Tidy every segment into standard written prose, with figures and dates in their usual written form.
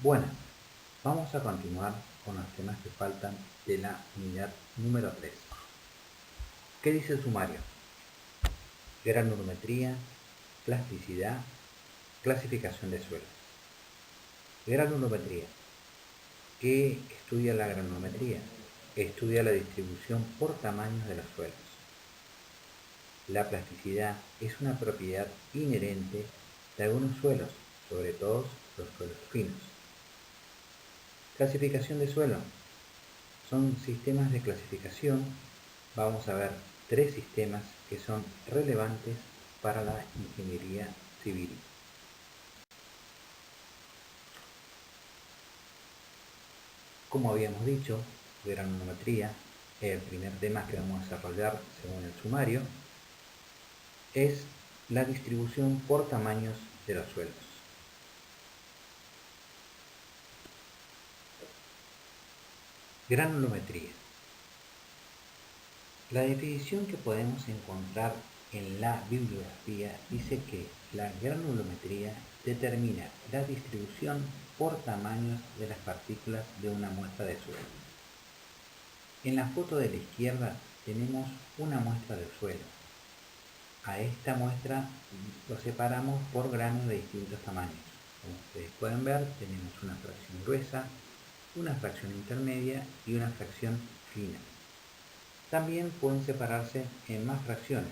Bueno, vamos a continuar con los temas que faltan de la unidad número 3. ¿Qué dice el sumario? Granulometría, plasticidad, clasificación de suelos. Granulometría. ¿Qué estudia la granulometría? Estudia la distribución por tamaños de los suelos. La plasticidad es una propiedad inherente de algunos suelos, sobre todo los suelos finos. Clasificación de suelo. Son sistemas de clasificación. Vamos a ver 3 sistemas que son relevantes para la ingeniería civil. Como habíamos dicho, granulometría, el primer tema que vamos a desarrollar según el sumario, es la distribución por tamaños de los suelos. Granulometría. La definición que podemos encontrar en la bibliografía dice que la granulometría determina la distribución por tamaños de las partículas de una muestra de suelo. En la foto de la izquierda tenemos una muestra de suelo. A esta muestra lo separamos por granos de distintos tamaños. Como ustedes pueden ver, tenemos una fracción gruesa, una fracción intermedia y una fracción fina. También pueden separarse en más fracciones.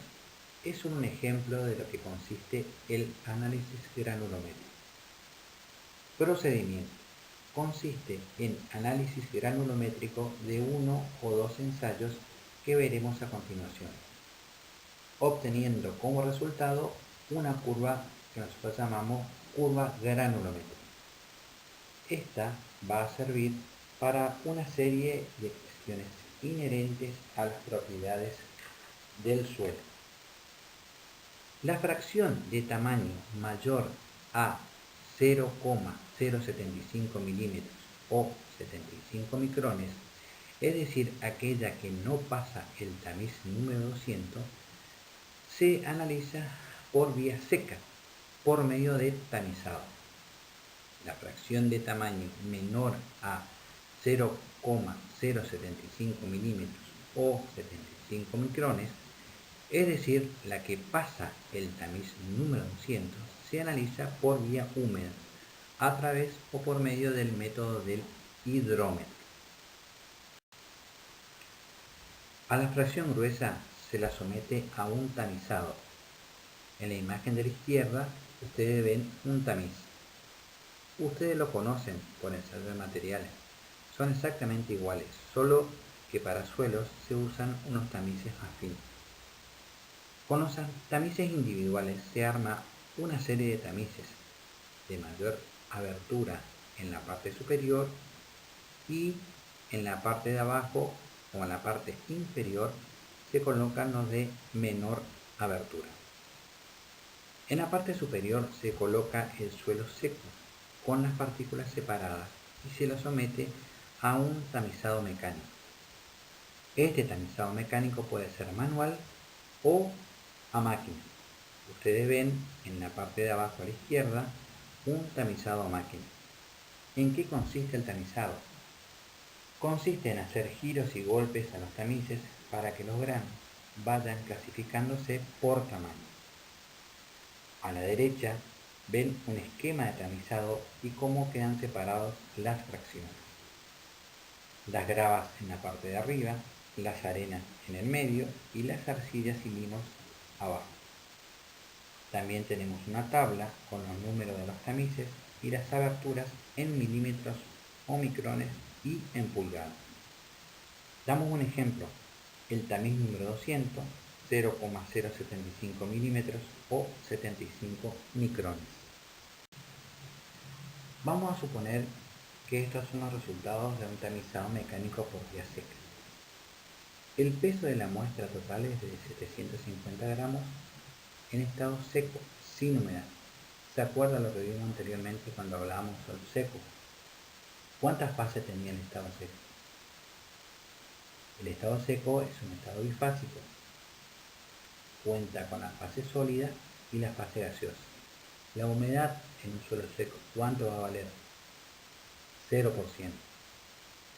Es un ejemplo de lo que consiste el análisis granulométrico. Procedimiento. Consiste en análisis granulométrico de uno o dos ensayos que veremos a continuación, obteniendo como resultado una curva que nosotros llamamos curva granulométrica. Esta va a servir para una serie de cuestiones inherentes a las propiedades del suelo. La fracción de tamaño mayor a 0,075 milímetros o 75 micrones, es decir, aquella que no pasa el tamiz número 200, se analiza por vía seca, por medio de tamizado. La fracción de tamaño menor a 0,075 milímetros o 75 micrones, es decir, la que pasa el tamiz número 200, se analiza por vía húmeda, a través o por medio del método del hidrómetro. A la fracción gruesa se la somete a un tamizado. En la imagen de la izquierda, ustedes ven un tamiz. Ustedes lo conocen por ensayo de materiales. Son exactamente iguales, solo que para suelos se usan unos tamices más finos. Con los tamices individuales se arma una serie de tamices de mayor abertura en la parte superior y en la parte de abajo o en la parte inferior se colocan los de menor abertura. En la parte superior se coloca el suelo seco con las partículas separadas y se lo somete a un tamizado mecánico. Este tamizado mecánico puede ser manual o a máquina. Ustedes ven en la parte de abajo a la izquierda un tamizado a máquina. ¿En qué consiste el tamizado? Consiste en hacer giros y golpes a los tamices para que los granos vayan clasificándose por tamaño. A la derecha ven un esquema de tamizado y cómo quedan separadas las fracciones. Las gravas en la parte de arriba, las arenas en el medio y las arcillas y limos abajo. También tenemos una tabla con los números de los tamices y las aberturas en milímetros o micrones y en pulgadas. Damos un ejemplo: el tamiz número 200, 0,075 milímetros o 75 micrones. Vamos a suponer que estos son los resultados de un tamizado mecánico por vía seca. El peso de la muestra total es de 750 gramos en estado seco, sin humedad. ¿Se acuerda lo que vimos anteriormente cuando hablábamos sobre seco? ¿Cuántas fases tenía el estado seco? El estado seco es un estado bifásico. Cuenta con la fase sólida y la fase gaseosa. La humedad en un suelo seco, ¿cuánto va a valer? 0%.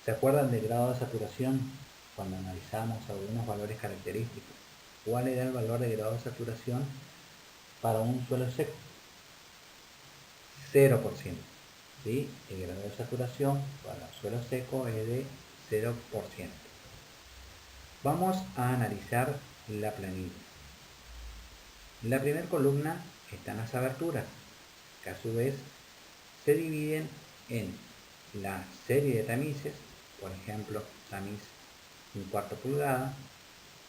¿Se acuerdan del grado de saturación cuando analizamos algunos valores característicos? ¿Cuál era el valor de grado de saturación para un suelo seco? 0%. ¿Sí? El grado de saturación para suelo seco es de 0%. Vamos a analizar la planilla. En la primera columna están las aberturas, que a su vez se dividen en la serie de tamices, por ejemplo, tamiz 1/4 pulgada,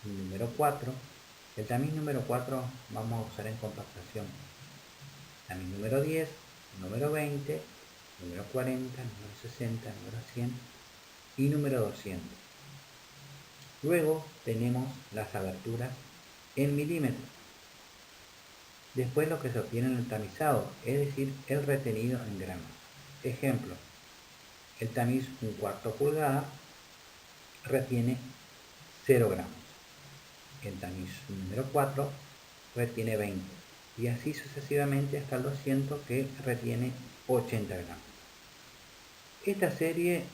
número 4. El tamiz número 4 vamos a usar en compactación. Tamiz número 10, número 20, número 40, número 60, número 100 y número 200. Luego tenemos las aberturas en milímetros. Después lo que se obtiene en el tamizado, es decir, el retenido en gramos. Ejemplo, el tamiz 1/4 pulgada retiene 0 gramos. El tamiz número 4 retiene 20. Y así sucesivamente hasta el 200 que retiene 80 gramos. Esta serie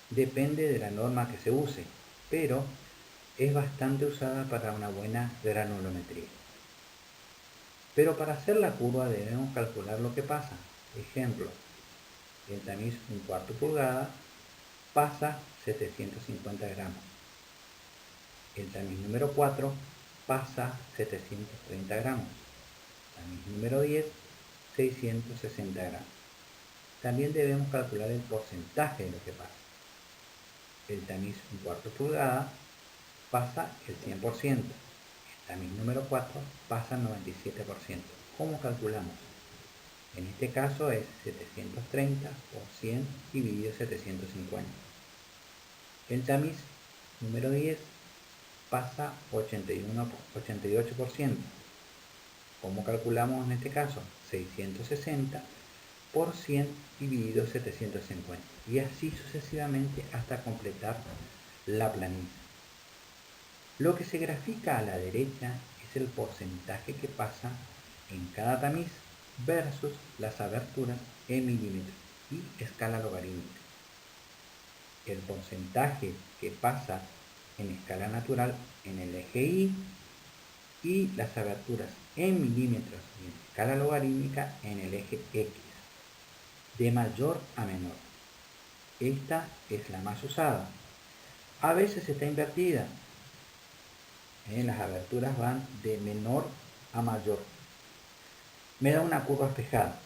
depende de la norma que se use, pero es bastante usada para una buena granulometría. Pero para hacer la curva debemos calcular lo que pasa. Ejemplo, el tamiz 1/4 pulgada pasa 750 gramos. El tamiz número 4 pasa 730 gramos. Tamiz número 10, 660 gramos. También debemos calcular el porcentaje de lo que pasa. El tamiz 1/4 pulgada pasa el 100%. El tamiz número 4 pasa el 97%. ¿Cómo calculamos? En este caso es 730 por 100 dividido 750. El tamiz número 10 pasa 88%. ¿Cómo calculamos en este caso? 660 por 100 dividido 750. Y así sucesivamente hasta completar la planilla. Lo que se grafica a la derecha es el porcentaje que pasa en cada tamiz versus las aberturas en milímetros y escala logarítmica. El porcentaje que pasa en escala natural en el eje Y y las aberturas en milímetros y en escala logarítmica en el eje X, de mayor a menor. Esta es la más usada. A veces está invertida. Las aberturas van de menor a mayor. Me da una curva espejada.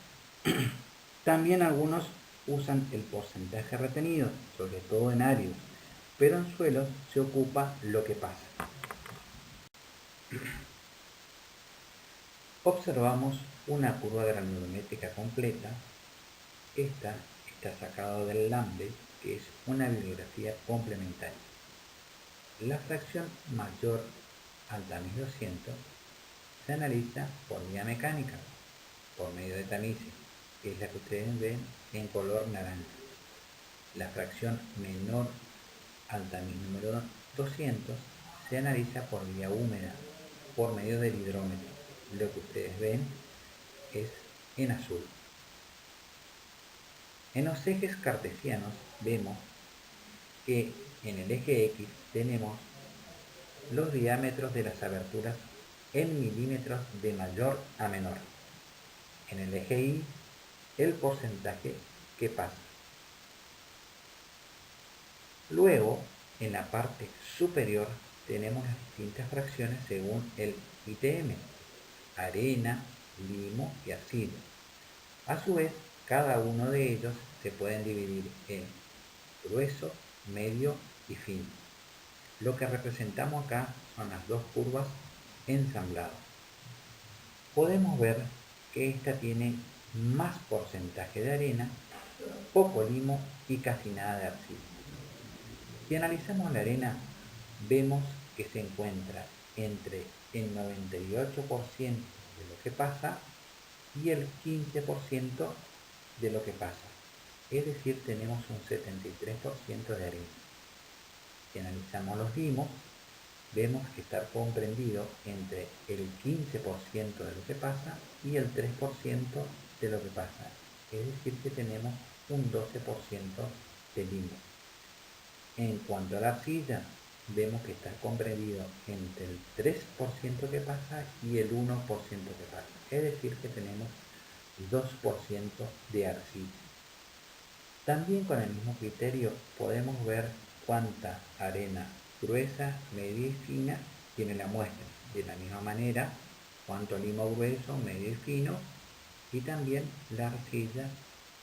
También algunos usan el porcentaje retenido, sobre todo en áridos, pero en suelos se ocupa lo que pasa. Observamos una curva granulométrica completa. Esta está sacada del Lambda, que es una bibliografía complementaria. La fracción mayor al tamiz 200 se analiza por vía mecánica, por medio de tamices, que es la que ustedes ven en color naranja. La fracción menor al tamiz número 200 se analiza por vía húmeda, por medio del hidrómetro. Lo que ustedes ven es en azul. En los ejes cartesianos vemos que en el eje X tenemos los diámetros de las aberturas en milímetros de mayor a menor. En el eje Y, el porcentaje que pasa. Luego, en la parte superior, tenemos las distintas fracciones según el ITM: arena, limo y arcilla. A su vez, cada uno de ellos se pueden dividir en grueso, medio y fino. Lo que representamos acá son las dos curvas ensambladas. Podemos ver que esta tiene más porcentaje de arena, poco limo y casi nada de arcilla. Si analizamos la arena, vemos que se encuentra entre el 98% de lo que pasa y el 15% de lo que pasa. Es decir, tenemos un 73% de arena. Si analizamos los limos, vemos que está comprendido entre el 15% de lo que pasa y el 3% de lo que pasa. Es decir, que tenemos un 12% de limo. En cuanto a la arcilla, vemos que está comprendido entre el 3% que pasa y el 1% que pasa. Es decir, que tenemos 2% de arcilla. También con el mismo criterio podemos ver cuánta arena gruesa, media y fina tiene la muestra. De la misma manera, cuánto limo grueso, medio y fino, y también la arcilla,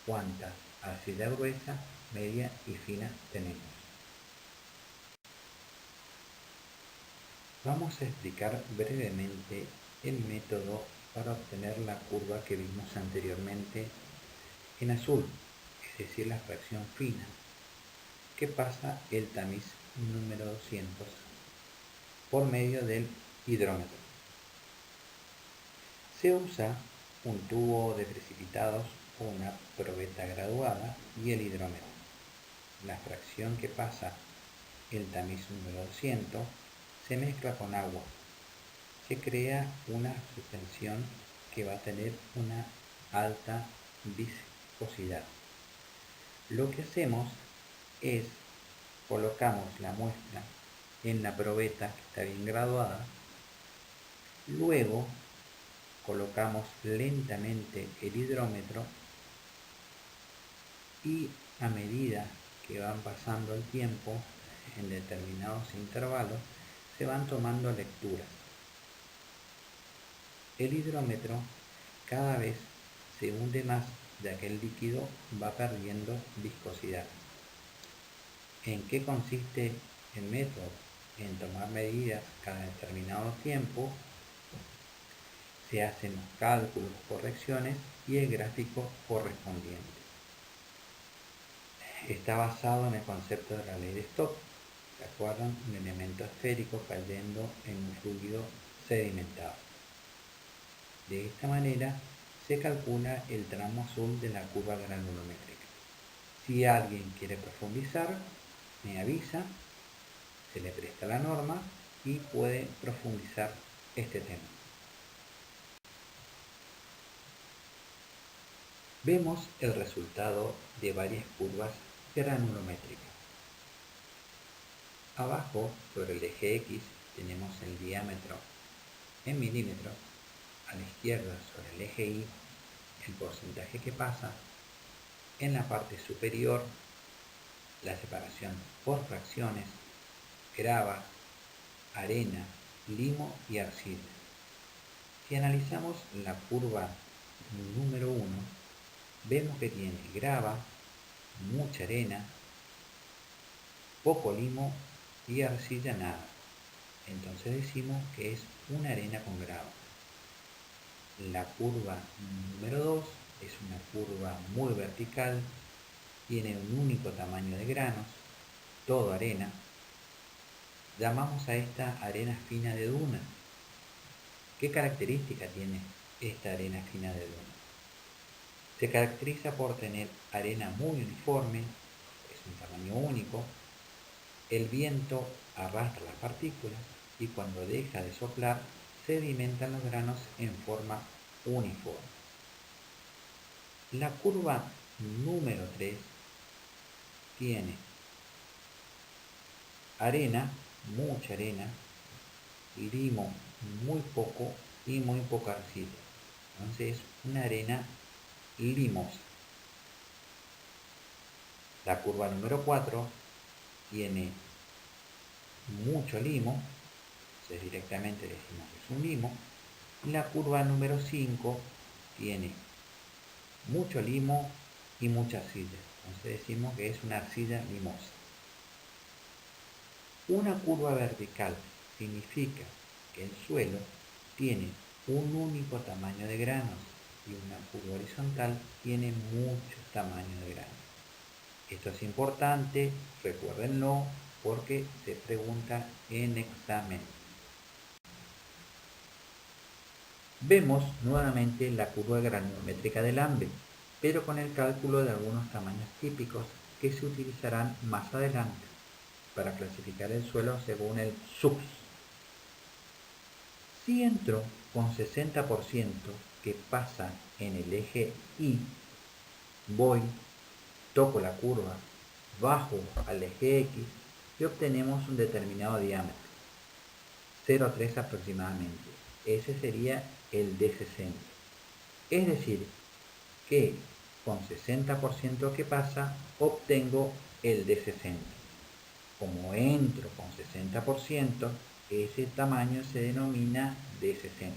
cuánta arcilla gruesa, media y fina tenemos. Vamos a explicar brevemente el método para obtener la curva que vimos anteriormente en azul, es decir, la fracción fina, que pasa el tamiz número 200 por medio del hidrómetro. Se usa un tubo de precipitados o una probeta graduada y el hidrómetro. La fracción que pasa el tamiz número 200 se mezcla con agua. Se crea una suspensión que va a tener una alta viscosidad. Lo que hacemos es colocamos la muestra en la probeta que está bien graduada, luego colocamos lentamente el hidrómetro y a medida que van pasando el tiempo en determinados intervalos se van tomando lecturas. El hidrómetro cada vez se hunde más ya que el líquido va perdiendo viscosidad. ¿En qué consiste el método? En tomar medidas cada determinado tiempo, se hacen los cálculos, correcciones y el gráfico correspondiente. Está basado en el concepto de la ley de Stokes. ¿Se acuerdan? Un elemento esférico cayendo en un fluido sedimentado. De esta manera se calcula el tramo azul de la curva granulométrica. Si alguien quiere profundizar, me avisa, se le presta la norma y puede profundizar este tema. Vemos el resultado de varias curvas granulométricas. Abajo, sobre el eje X, tenemos el diámetro en milímetros. A la izquierda, sobre el eje Y, el porcentaje que pasa. En la parte superior, la separación por fracciones, grava, arena, limo y arcilla. Si analizamos la curva número 1, vemos que tiene grava, mucha arena, poco limo y arcilla nada. Entonces decimos que es una arena con grava. La curva número 2 es una curva muy vertical, tiene un único tamaño de granos, todo arena. Llamamos a esta arena fina de duna. ¿Qué característica tiene esta arena fina de duna? Se caracteriza por tener arena muy uniforme, es un tamaño único, el viento arrastra las partículas y cuando deja de soplar sedimentan los granos en forma uniforme. La curva número 3 tiene arena, mucha arena, limo muy poco y muy poca arcilla. Entonces es una arena limosa. La curva número 4 tiene mucho limo, entonces directamente decimos que es un limo. La curva número 5 tiene mucho limo y mucha arcilla, entonces decimos que es una arcilla limosa. Una curva vertical significa que el suelo tiene un único tamaño de granos y una curva horizontal tiene mucho tamaño de granos. Esto es importante, recuérdenlo, porque se pregunta en examen. Vemos nuevamente la curva granulométrica del AMBE, pero con el cálculo de algunos tamaños típicos que se utilizarán más adelante para clasificar el suelo según el SUBS. Si entro con 60% que pasa en el eje Y, voy toco la curva, bajo al eje X y obtenemos un determinado diámetro, 0,3 aproximadamente. Ese sería el D60. Es decir, que con 60% que pasa obtengo el D60. Como entro con 60%, ese tamaño se denomina D60.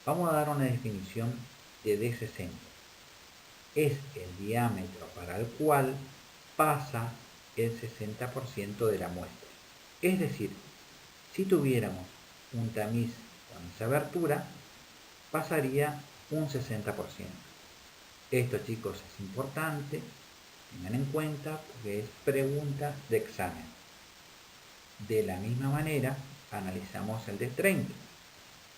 Vamos a dar una definición de D60. Es el diámetro para el cual pasa el 60% de la muestra. Es decir, si tuviéramos un tamiz con esa abertura, pasaría un 60%. Esto, chicos, es importante, tengan en cuenta porque es pregunta de examen. De la misma manera, analizamos el de 30.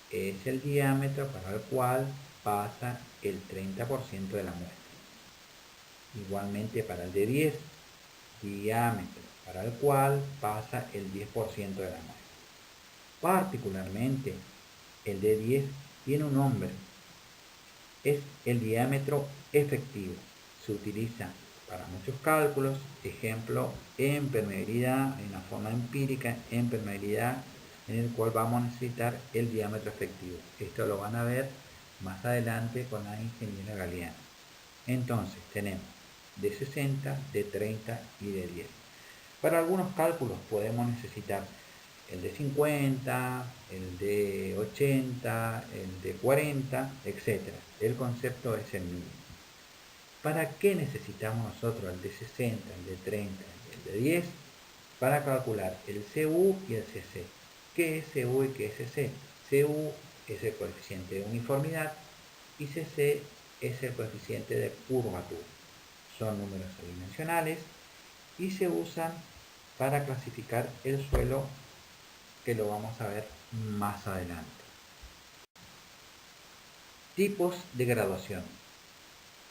Es el diámetro para el cual pasa el 30% de la muestra. Igualmente para el de 10, diámetro para el cual pasa el 10% de la muestra. Particularmente, el de 10 tiene un nombre, es el diámetro efectivo. Se utiliza para muchos cálculos, ejemplo, en permeabilidad, en una forma empírica, en permeabilidad, en el cual vamos a necesitar el diámetro efectivo. Esto lo van a ver más adelante con la ingeniera Galeana. Entonces, tenemos de 60, de 30 y de 10. Para algunos cálculos podemos necesitar el de 50, el de 80, el de 40, etc. El concepto es el mismo. ¿Para qué necesitamos nosotros el de 60, el de 30 y el de 10? Para calcular el CU y el CC. ¿Qué es CU y qué es CC? CU es el coeficiente de uniformidad y CC es el coeficiente de curvatura. Son números adimensionales y se usan para clasificar el suelo, que lo vamos a ver más adelante. Tipos de graduación.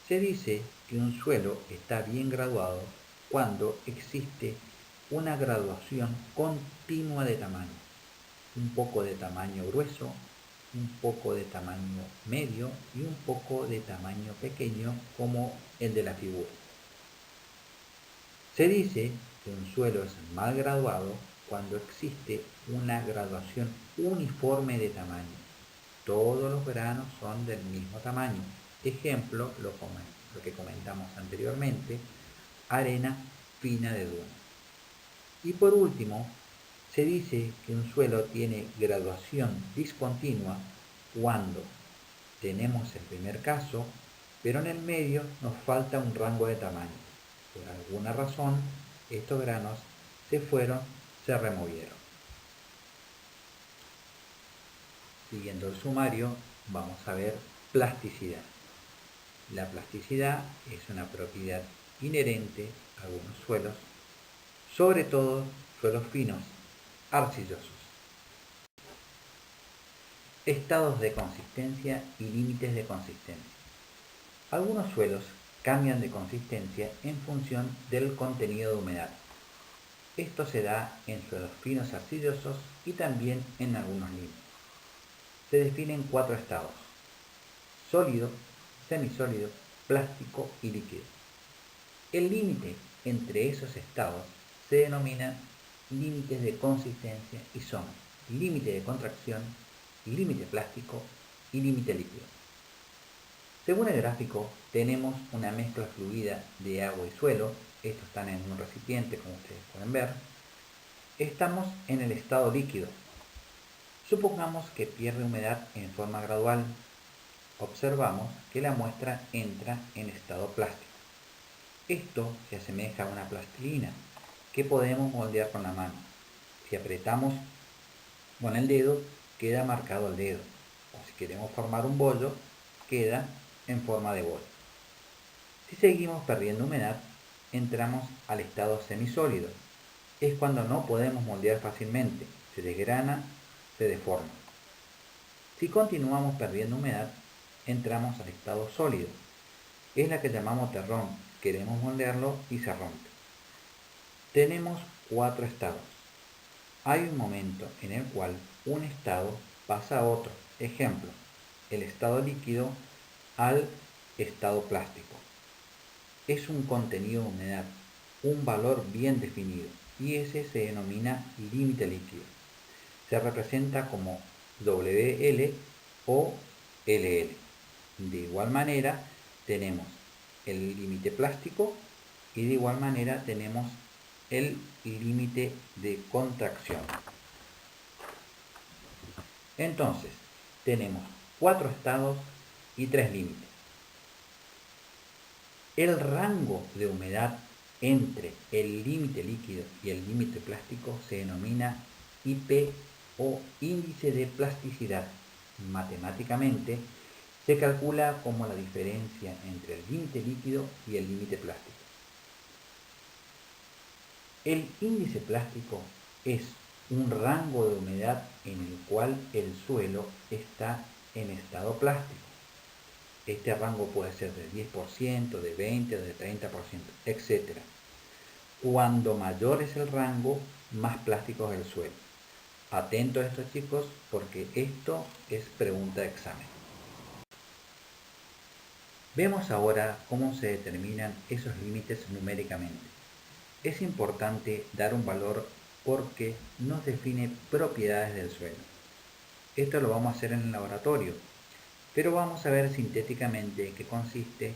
Se dice que un suelo está bien graduado cuando existe una graduación continua de tamaño. Un poco de tamaño grueso, un poco de tamaño medio y un poco de tamaño pequeño, como el de la figura. Se dice que un suelo es mal graduado cuando existe una graduación uniforme de tamaño. Todos los granos son del mismo tamaño. Ejemplo, lo que comentamos anteriormente, arena fina de duna. Y por último, se dice que un suelo tiene graduación discontinua cuando tenemos el primer caso, pero en el medio nos falta un rango de tamaño. Por alguna razón, estos granos se removieron. Siguiendo el sumario, vamos a ver plasticidad. La plasticidad es una propiedad inherente a algunos suelos, sobre todo suelos finos, arcillosos. Estados de consistencia y límites de consistencia. Algunos suelos cambian de consistencia en función del contenido de humedad. Esto se da en suelos finos arcillosos y también en algunos lisos. Se definen 4 estados: sólido, semisólido, plástico y líquido. El límite entre esos estados se denomina límites de consistencia y son límite de contracción, límite plástico y límite líquido. Según el gráfico, tenemos una mezcla fluida de agua y suelo. Estos están en un recipiente, como ustedes pueden ver. Estamos en el estado líquido. Supongamos que pierde humedad en forma gradual. Observamos que la muestra entra en estado plástico. Esto se asemeja a una plastilina que podemos moldear con la mano. Si apretamos con el dedo, queda marcado el dedo. O si queremos formar un bollo, queda en forma de bollo. Si seguimos perdiendo humedad, entramos al estado semisólido. Es cuando no podemos moldear fácilmente, se desgrana, se deforma. Si continuamos perdiendo humedad, entramos al estado sólido. Es la que llamamos terrón, queremos moldearlo y se rompe. Tenemos 4 estados. Hay un momento en el cual un estado pasa a otro. Ejemplo, el estado líquido al estado plástico. es un contenido de humedad, un valor bien definido, y ese se denomina límite líquido. Se representa como WL o LL. De igual manera tenemos el límite plástico y de igual manera tenemos el límite de contracción. Entonces, tenemos 4 estados y 3 límites. El rango de humedad entre el límite líquido y el límite plástico se denomina IP o índice de plasticidad. Matemáticamente, se calcula como la diferencia entre el límite líquido y el límite plástico. El índice plástico es un rango de humedad en el cual el suelo está en estado plástico. Este rango puede ser del 10%, de 20%, de 30%, etc. Cuando mayor es el rango, más plástico es el suelo. Atentos a esto, chicos, porque esto es pregunta de examen. Vemos ahora cómo se determinan esos límites numéricamente. Es importante dar un valor porque nos define propiedades del suelo. Esto lo vamos a hacer en el laboratorio, pero vamos a ver sintéticamente en qué consiste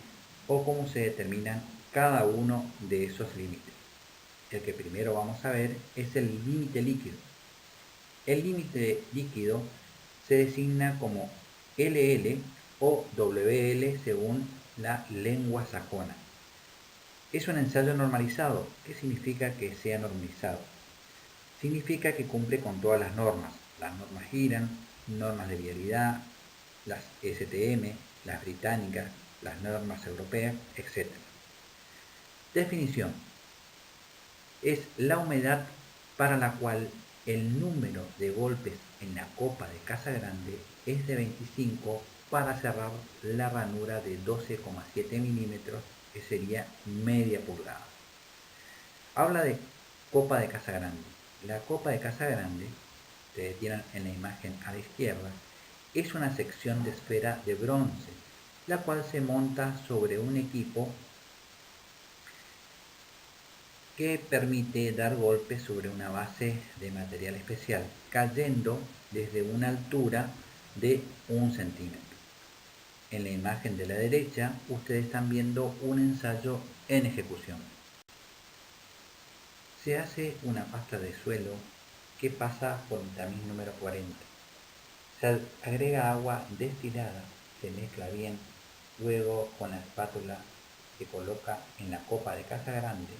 o cómo se determinan cada uno de esos límites. El que primero vamos a ver es el límite líquido. El límite líquido se designa como LL o WL según la lengua sajona. Es un ensayo normalizado. ¿Qué significa que sea normalizado? Significa que cumple con todas las normas. Las normas giran, normas de vialidad, las STM, las británicas, las normas europeas, etc. Definición. Es la humedad para la cual el número de golpes en la copa de Casa Grande es de 25 para cerrar la ranura de 12,7 milímetros, que sería media pulgada. Habla de copa de Casa Grande. La copa de Casa Grande, ustedes tienen en la imagen a la izquierda, es una sección de esfera de bronce, la cual se monta sobre un equipo que permite dar golpes sobre una base de material especial, cayendo desde una altura de 1 centímetro. En la imagen de la derecha, ustedes están viendo un ensayo en ejecución. Se hace una pasta de suelo que pasa por el tamiz número 40. Se agrega agua destilada, se mezcla bien, luego con la espátula se coloca en la copa de Casa Grande,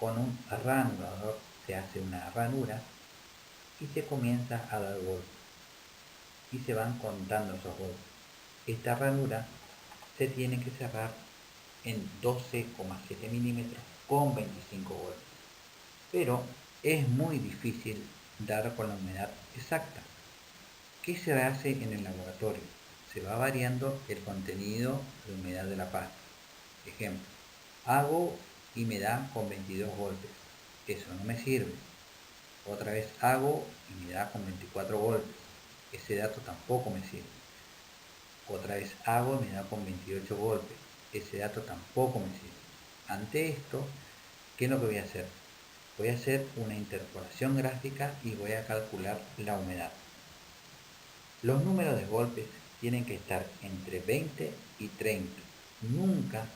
con un ranurador se hace una ranura y se comienza a dar golpes y se van contando esos golpes. Esta ranura se tiene que cerrar en 12,7 milímetros con 25 golpes, pero es muy difícil dar con la humedad exacta. ¿Qué se hace en el laboratorio? Se va variando el contenido de humedad de la pasta. Ejemplo, hago y me da con 22 golpes. Eso no me sirve. Otra vez hago y me da con 24 golpes. Ese dato tampoco me sirve. Otra vez hago y me da con 28 golpes. Ese dato tampoco me sirve. Ante esto, ¿qué es lo que voy a hacer? Voy a hacer una interpolación gráfica y voy a calcular la humedad. Los números de golpes tienen que estar entre 20 y 30, nunca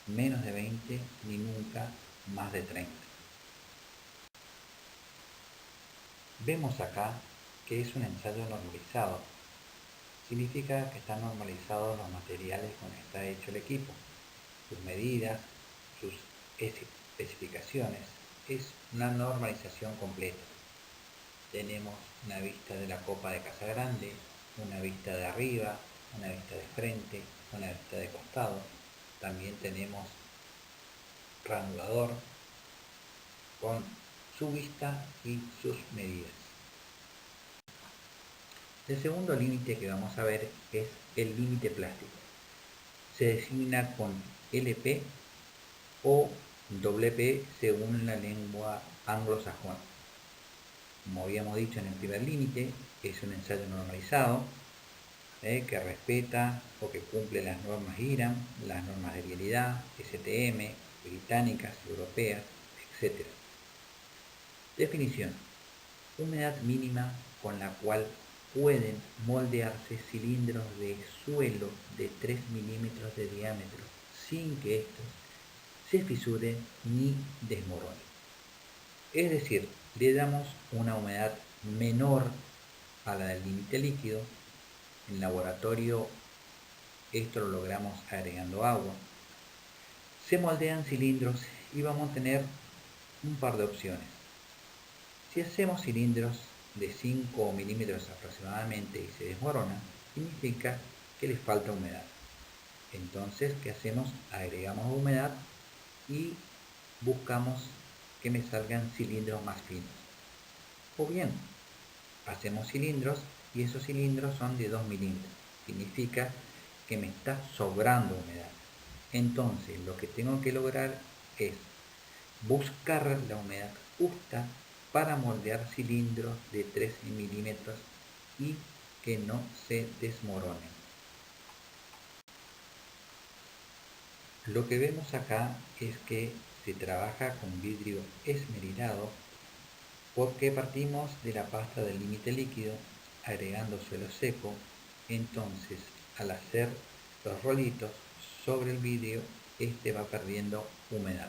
menos de 20 ni nunca más de 30. Vemos acá que es un ensayo normalizado. Significa que están normalizados los materiales con que está hecho el equipo, sus medidas, sus especificaciones. Es una normalización completa. Tenemos una vista de la copa de Casa Grande, una vista de arriba, una vista de frente, una vista de costado. También tenemos ranurador con su vista y sus medidas. El segundo límite que vamos a ver es el límite plástico. Se designa con LP o WP según la lengua anglosajona. Como habíamos dicho en el primer límite, es un ensayo normalizado que respeta o que cumple las normas IRAM, las normas de vialidad, STM, británicas, europeas, etc. Definición: humedad mínima con la cual pueden moldearse cilindros de suelo de 3 milímetros de diámetro sin que estos se fisuren ni desmoronen. Es decir, le damos una humedad menor a la del límite líquido. En laboratorio esto lo logramos agregando agua. Se moldean cilindros y vamos a tener un par de opciones. Si hacemos cilindros de 5 milímetros aproximadamente y se desmoronan, significa que les falta humedad. Entonces, ¿qué hacemos? Agregamos humedad y buscamos que me salgan cilindros más finos. O bien, hacemos cilindros y esos cilindros son de 2 milímetros. Significa que me está sobrando humedad. Entonces, lo que tengo que lograr es buscar la humedad justa para moldear cilindros de 3 milímetros y que no se desmoronen. Lo que vemos acá es que se trabaja con vidrio esmerilado porque partimos de la pasta del límite líquido agregando suelo seco. Entonces, al hacer los rolitos sobre el vidrio, este va perdiendo humedad.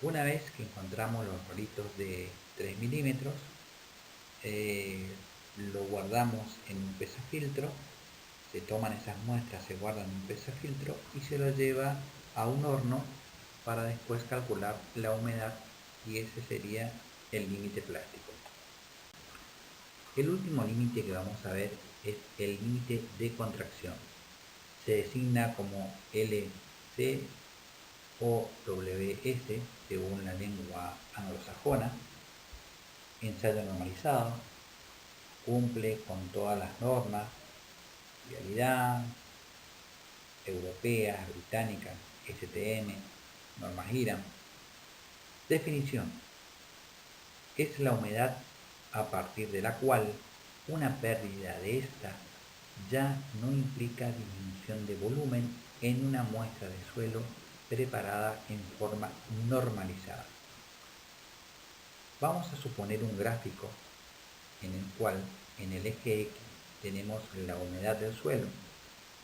Una vez que encontramos los rolitos de 3 milímetros, lo guardamos en un pesafiltro. Se toman esas muestras, se guardan en un pesafiltro y se lo lleva a un horno para después calcular la humedad, y ese sería el límite plástico. El último límite que vamos a ver es el límite de contracción. Se designa como LC o WS según la lengua anglosajona. Ensayo normalizado, cumple con todas las normas, vialidad, europeas, británicas, STM, normas IRAM. Definición: es la humedad a partir de la cual una pérdida de esta ya no implica disminución de volumen en una muestra de suelo preparada en forma normalizada. Vamos a suponer un gráfico en el cual en el eje X tenemos la humedad del suelo,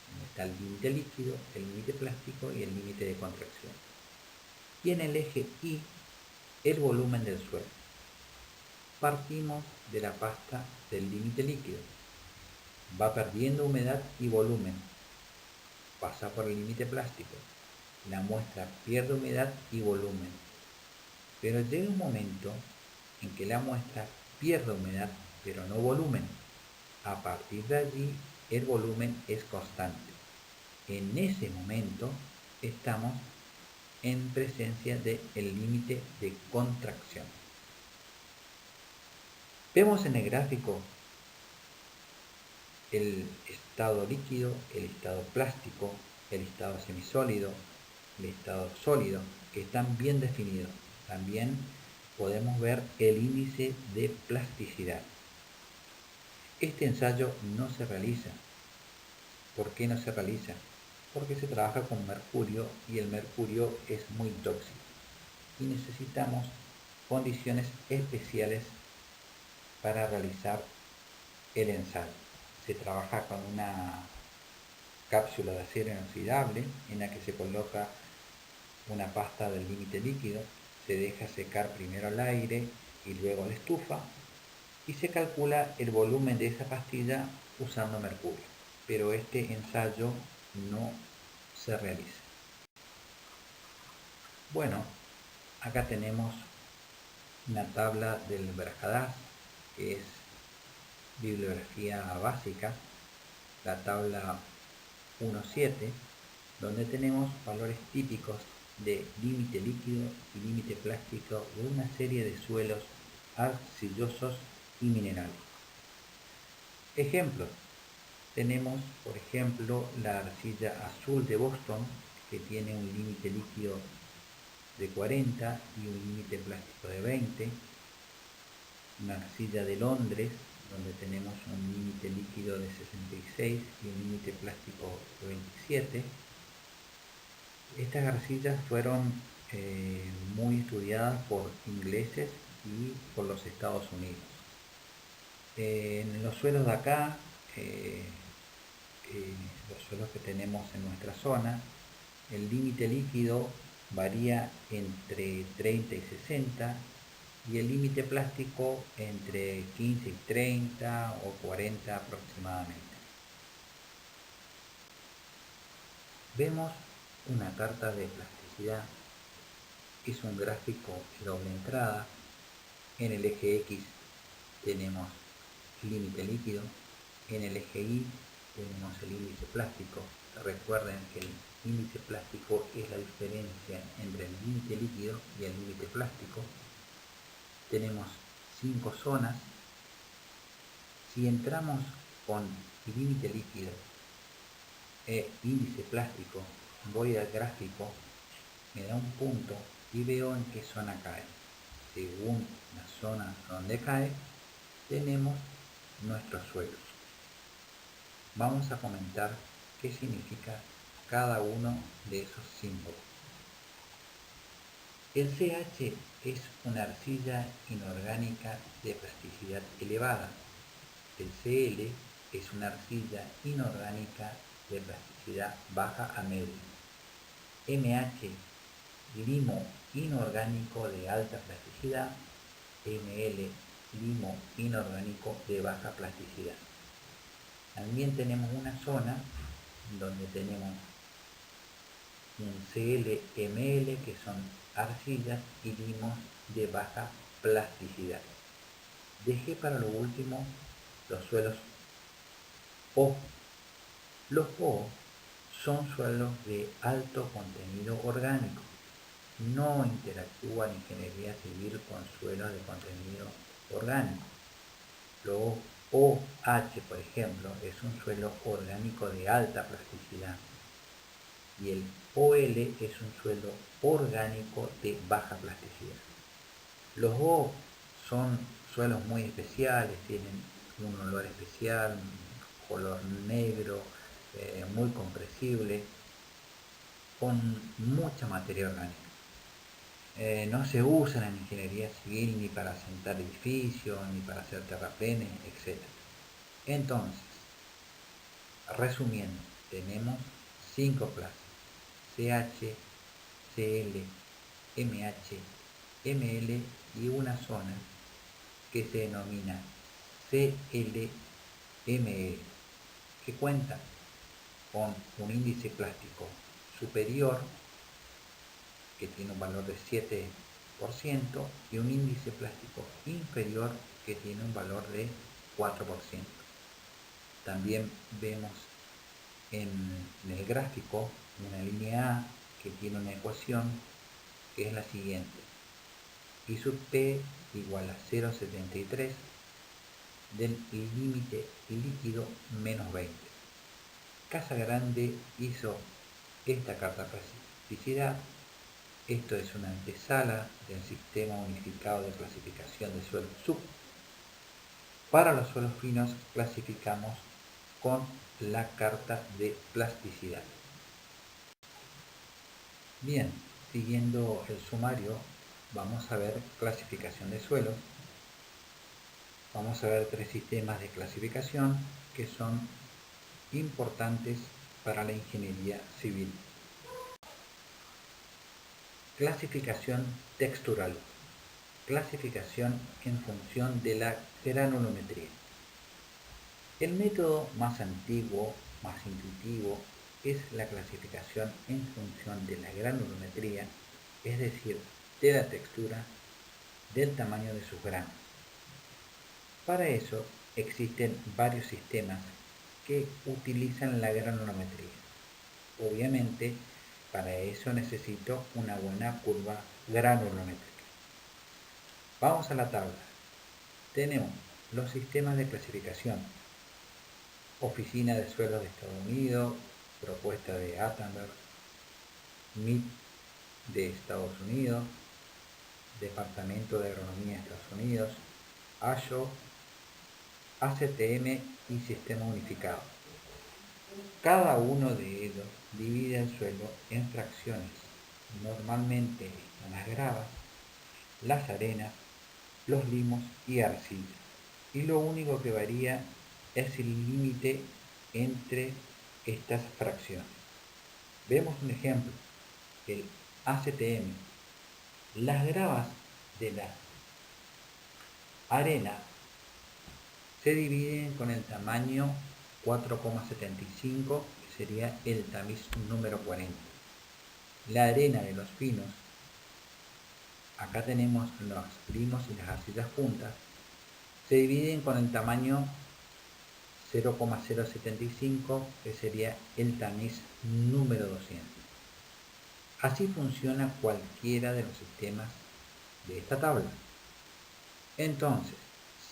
donde está el límite líquido, el límite plástico y el límite de contracción. Y en el eje Y el volumen del suelo. Partimos de la pasta del límite líquido. Va perdiendo humedad y volumen. Pasa por el límite plástico. La muestra pierde humedad y volumen. Pero llega un momento en que la muestra pierde humedad, pero no volumen. A partir de allí, el volumen es constante. En ese momento estamos en presencia del límite de contracción. Vemos en el gráfico el estado líquido, el estado plástico, el estado semisólido, el estado sólido, que están bien definidos. También podemos ver el índice de plasticidad. Este ensayo no se realiza. ¿Por qué no se realiza? Porque se trabaja con mercurio y el mercurio es muy tóxico y necesitamos condiciones especiales para realizar el ensayo. Se trabaja con una cápsula de acero inoxidable en la que se coloca una pasta del límite líquido, se deja secar primero al aire y luego a la estufa y se calcula el volumen de esa pastilla usando mercurio, pero este ensayo no se realiza. Bueno, acá tenemos una tabla del Brajadás, que es bibliografía básica, la tabla 1.7, donde tenemos valores típicos de límite líquido y límite plástico de una serie de suelos arcillosos y minerales. Ejemplos: tenemos por ejemplo la arcilla azul de Boston, que tiene un límite líquido de 40 y un límite plástico de 20, una arcilla de Londres, donde tenemos un límite líquido de 66 y un límite plástico de 27, Estas arcillas fueron muy estudiadas por ingleses y por los Estados Unidos. En los suelos de acá, eh, los suelos que tenemos en nuestra zona, el límite líquido varía entre 30 y 60 y el límite plástico entre 15 y 30 o 40 aproximadamente. Vemos una carta de plasticidad, es un gráfico de doble entrada. En el eje X tenemos límite líquido, en el eje Y tenemos el índice plástico. Recuerden que el índice plástico es la diferencia entre el límite líquido y el límite plástico. Tenemos 5 zonas. Si entramos con límite líquido e índice plástico, voy al gráfico, me da un punto y veo en qué zona cae. Según la zona donde cae, tenemos nuestros suelos. Vamos a comentar qué significa cada uno de esos símbolos. El CH es una arcilla inorgánica de plasticidad elevada. El Cl es una arcilla inorgánica de plasticidad baja a media. MH, limo inorgánico de alta plasticidad. Ml, limo inorgánico de baja plasticidad. También tenemos una zona donde tenemos un Cl-Ml, que son arcillas y limos de baja plasticidad. Dejé para lo último los suelos O. Los O son suelos de alto contenido orgánico. No interactúa la ingeniería civil con suelos de contenido orgánico. Los OH, por ejemplo, es un suelo orgánico de alta plasticidad. Y el OL es un suelo orgánico de baja plasticidad. Los O son suelos muy especiales, tienen un olor especial, un color negro, muy compresible, con mucha materia orgánica. No se usan en ingeniería civil ni para asentar edificios, ni para hacer terraplenes, etc. Entonces, resumiendo, tenemos 5 clases: CH, Cl, MH, Ml y una zona que se denomina CLME, que cuenta con un índice plástico superior, que tiene un valor de 7%, y un índice plástico inferior, que tiene un valor de 4%. También vemos en el gráfico una línea A que tiene una ecuación que es la siguiente: I sub P igual a 0,73 del límite líquido menos 20. Casa Grande hizo esta carta plasticidad. Esto es una antesala del Sistema Unificado de Clasificación de Suelos SUC. Para los suelos finos clasificamos con la carta de plasticidad. Bien, siguiendo el sumario, vamos a ver clasificación de suelos. Vamos a ver 3 sistemas de clasificación que son importantes para la ingeniería civil. Clasificación textural. Clasificación en función de la granulometría. El método más antiguo, más intuitivo, es la clasificación en función de la granulometría, es decir, de la textura, del tamaño de sus granos. Para eso existen varios sistemas que utilizan la granulometría. Obviamente, para eso necesito una buena curva granulométrica. Vamos a la tabla. Tenemos los sistemas de clasificación: Oficina de Suelos de Estados Unidos, propuesta de Attenberg; MIT de Estados Unidos; Departamento de Agronomía de Estados Unidos; ASHO, ACTM y Sistema Unificado. Cada uno de ellos divide el suelo en fracciones, normalmente las gravas, las arenas, los limos y arcilla. Y lo único que varía es el límite entre estas fracciones. Vemos un ejemplo, el ACTM. Las gravas de la arena se dividen con el tamaño 4,75, que sería el tamiz número 40. La arena de los pinos, acá tenemos los limos y las arcillas juntas, se dividen con el tamaño 0,075, que sería el tamiz número 200. Así funciona cualquiera de los sistemas de esta tabla. Entonces,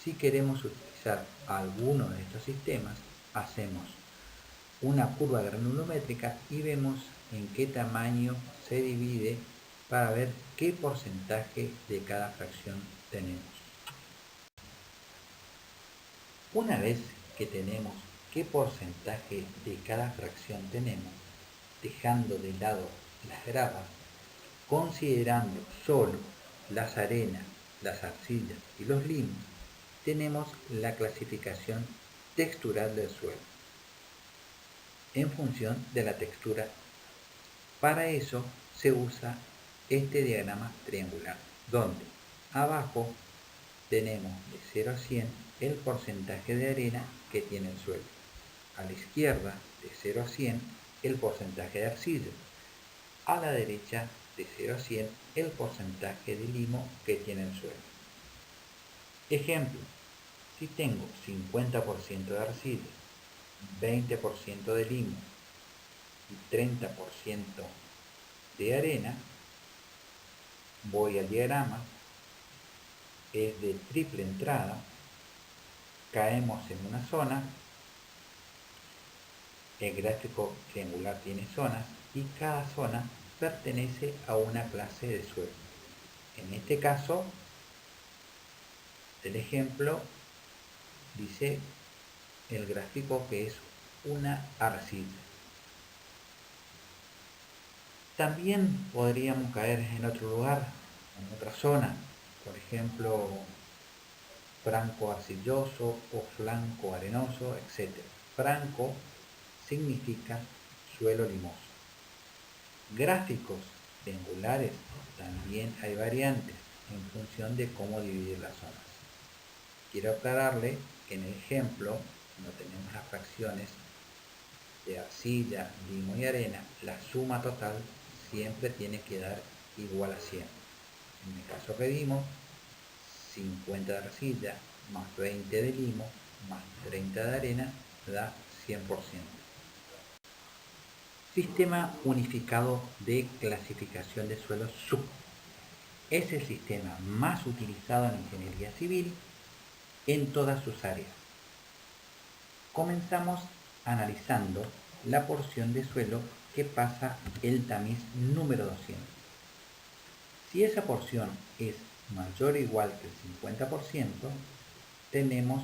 si queremos utilizar alguno de estos sistemas, hacemos una curva granulométrica y vemos en qué tamaño se divide para ver qué porcentaje de cada fracción tenemos. Una vez que tenemos qué porcentaje de cada fracción tenemos, dejando de lado las gravas, considerando solo las arenas, las arcillas y los limos, tenemos la clasificación textural del suelo en función de la textura. Para eso se usa este diagrama triangular, donde abajo tenemos de 0 a 100 el porcentaje de arena que tiene el suelo. A la izquierda, de 0 a 100, el porcentaje de arcilla. A la derecha, de 0 a 100, el porcentaje de limo que tiene el suelo. Ejemplo, si tengo 50% de arcilla, 20% de limo y 30% de arena, voy al diagrama, es de triple entrada, caemos en una zona, el gráfico triangular tiene zonas y cada zona pertenece a una clase de suelo. En este caso, el ejemplo dice el gráfico que es una arcilla. También podríamos caer en otro lugar, en otra zona, por ejemplo, franco arcilloso o flanco arenoso, etc. Franco significa suelo limoso. Gráficos triangulares también hay variantes en función de cómo dividir las zonas. Quiero aclararle que en el ejemplo, cuando tenemos las fracciones de arcilla, limo y arena, la suma total siempre tiene que dar igual a 100. En el caso que vimos, 50 de arcilla más 20 de limo más 30 de arena da 100%. Sistema unificado de clasificación de suelos SUC. Es el sistema más utilizado en ingeniería civil en todas sus áreas. Comenzamos analizando la porción de suelo que pasa el tamiz número 200. Si esa porción es mayor o igual que el 50%, tenemos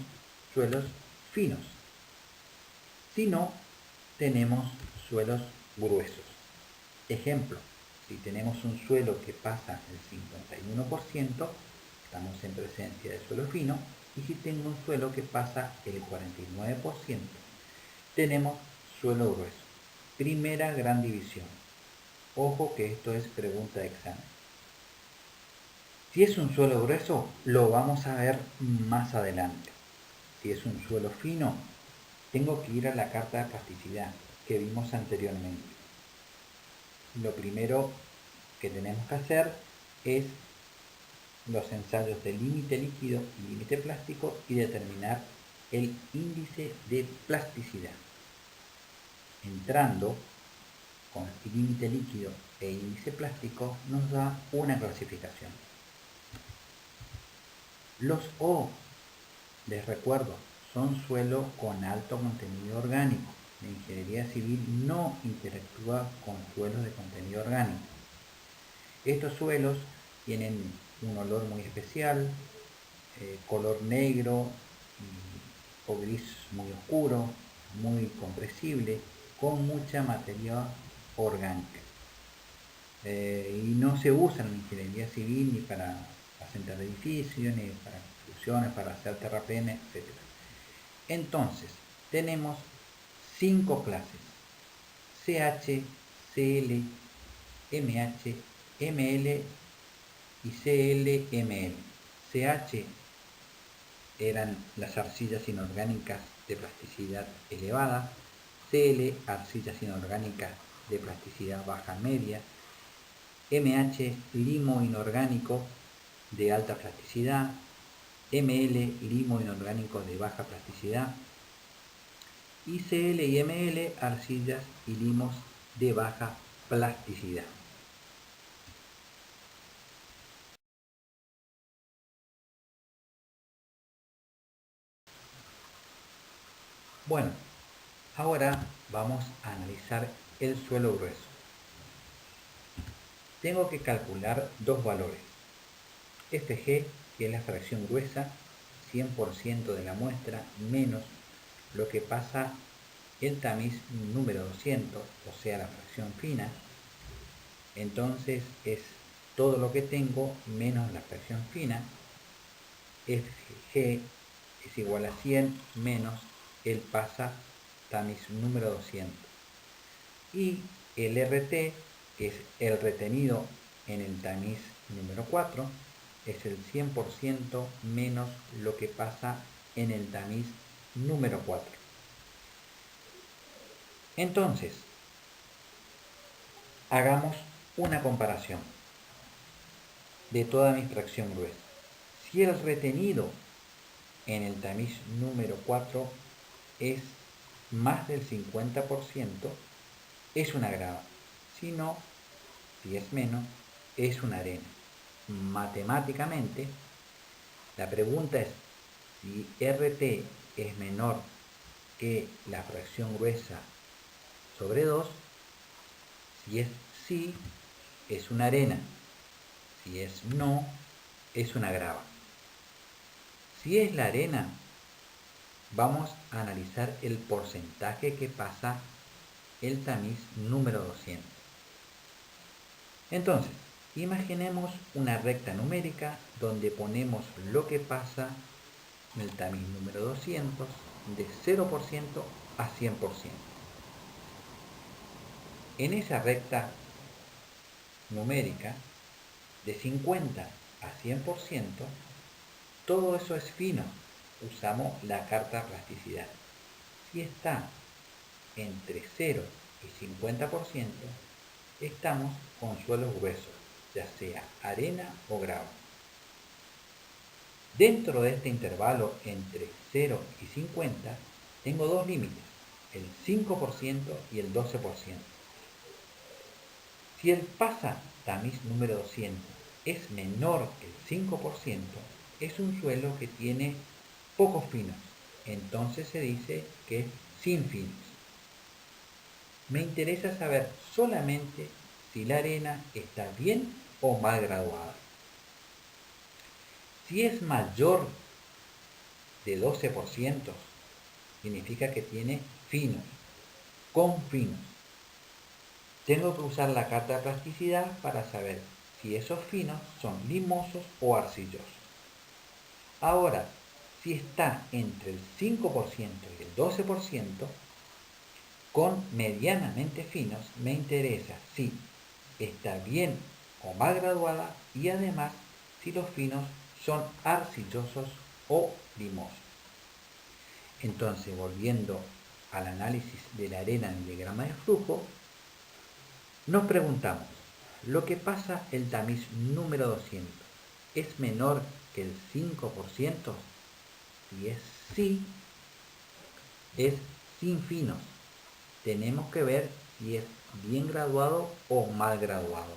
suelos finos. Si no, tenemos suelos gruesos. Ejemplo, si tenemos un suelo que pasa el 51%, estamos en presencia de suelo fino, y si tengo un suelo que pasa el 49%, tenemos suelo grueso. Primera gran división. Ojo que esto es pregunta de examen. Si es un suelo grueso, lo vamos a ver más adelante. Si es un suelo fino, tengo que ir a la carta de plasticidad que vimos anteriormente. Lo primero que tenemos que hacer es los ensayos de límite líquido y límite plástico y determinar el índice de plasticidad. Entrando con límite líquido e índice plástico nos da una clasificación. Los O, les recuerdo, son suelo con alto contenido orgánico. La ingeniería civil no interactúa con suelos de contenido orgánico. Estos suelos tienen un olor muy especial, color negro o gris muy oscuro, muy compresible, con mucha materia orgánica. Y no se usa en ingeniería civil ni para asentar edificios, ni para construcciones, para hacer terraplenes, etc. Entonces, tenemos 5 clases: CH, CL, MH, ML y CLML. CH eran las arcillas inorgánicas de plasticidad elevada, CL arcillas inorgánicas de plasticidad baja media, MH limo inorgánico de alta plasticidad, ML limo inorgánico de baja plasticidad y CL y ML arcillas y limos de baja plasticidad. Bueno, ahora vamos a analizar el suelo grueso. Tengo que calcular dos valores: FG, que es la fracción gruesa, 100% de la muestra, menos lo que pasa el tamiz número 200, o sea, la fracción fina. Entonces es todo lo que tengo menos la fracción fina. FG es igual a 100 menos el pasa tamiz número 200. Y el RT, que es el retenido en el tamiz número 4, es el 100% menos lo que pasa en el tamiz número 4. Entonces, hagamos una comparación de toda mi fracción gruesa. Si el retenido en el tamiz número 4 es más del 50%, es una grava. Si no, si es menos, es una arena. Matemáticamente, la pregunta es: si RT es menor que la fracción gruesa sobre 2, si es sí, es una arena. Si es no, es una grava. Si es la arena, vamos a analizar el porcentaje que pasa el tamiz número 200. Entonces, imaginemos una recta numérica donde ponemos lo que pasa en el tamiz número 200 de 0% a 100%. En esa recta numérica, de 50 a 100%, todo eso es fino. Usamos la carta plasticidad. Si está entre 0 y 50%, estamos con suelos gruesos, ya sea arena o grava. Dentro de este intervalo entre 0 y 50, tengo dos límites: el 5% y el 12%. Si el pasa tamiz número 200 es menor que el 5%, es un suelo que tiene pocos finos. Entonces se dice que es sin finos. Me interesa saber solamente si la arena está bien o mal graduada. Si es mayor de 12%, significa que tiene finos, con finos. Tengo que usar la carta de plasticidad para saber si esos finos son limosos o arcillosos. Ahora, si está entre el 5% y el 12%, con medianamente finos, me interesa si está bien o mal graduada y además si los finos son arcillosos o limosos. Entonces, volviendo al análisis de la arena en el diagrama de flujo, nos preguntamos: ¿lo que pasa el tamiz número 200 es menor que el 5%? Si es sí, es sin finos. Tenemos que ver si es bien graduado o mal graduado.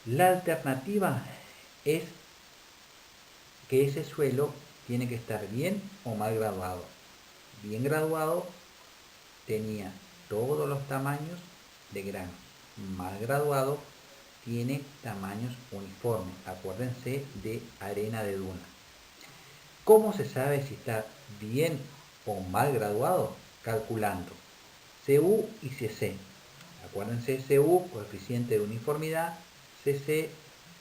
La alternativa es que ese suelo tiene que estar bien o mal graduado. Bien graduado tenía todos los tamaños de grano. Mal graduado tiene tamaños uniformes. Acuérdense de arena de duna. ¿Cómo se sabe si está bien o mal graduado calculando CU y CC. Acuérdense, CU, coeficiente de uniformidad, CC,